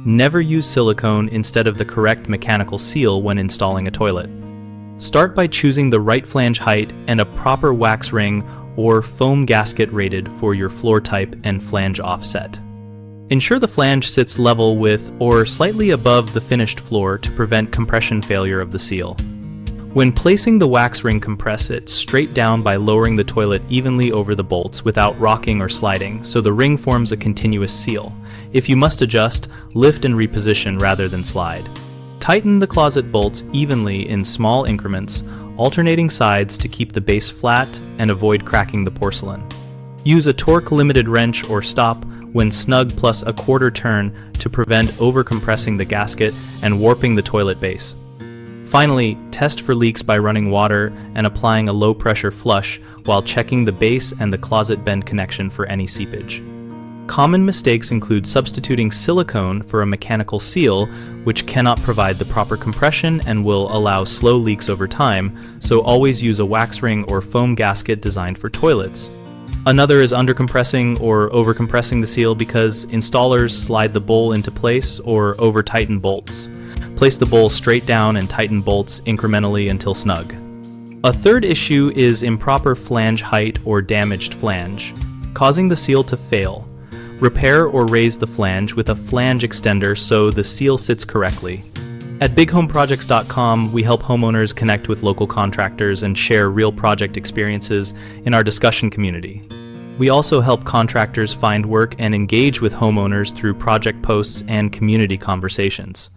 Never use silicone instead of the correct mechanical seal when installing a toilet. Start by choosing the right flange height and a proper wax ring or foam gasket rated for your floor type and flange offset. Ensure the flange sits level with or slightly above the finished floor to prevent compression failure of the seal. When placing the wax ring, compress it straight down by lowering the toilet evenly over the bolts without rocking or sliding, so the ring forms a continuous seal. If you must adjust, lift and reposition rather than slide. Tighten the closet bolts evenly in small increments, alternating sides to keep the base flat and avoid cracking the porcelain. Use a torque-limited wrench or stop when snug plus a quarter turn to prevent overcompressing the gasket and warping the toilet base. Finally, test for leaks by running water and applying a low-pressure flush while checking the base and the closet bend connection for any seepage. Common mistakes include substituting silicone for a mechanical seal, which cannot provide the proper compression and will allow slow leaks over time, so always use a wax ring or foam gasket designed for toilets. Another is undercompressing or overcompressing the seal because installers slide the bowl into place or over-tighten bolts. Place the bowl straight down and tighten bolts incrementally until snug. A third issue is improper flange height or damaged flange, causing the seal to fail. Repair or raise the flange with a flange extender so the seal sits correctly. At bighomeprojects.com, we help homeowners connect with local contractors and share real project experiences in our discussion community. We also help contractors find work and engage with homeowners through project posts and community conversations.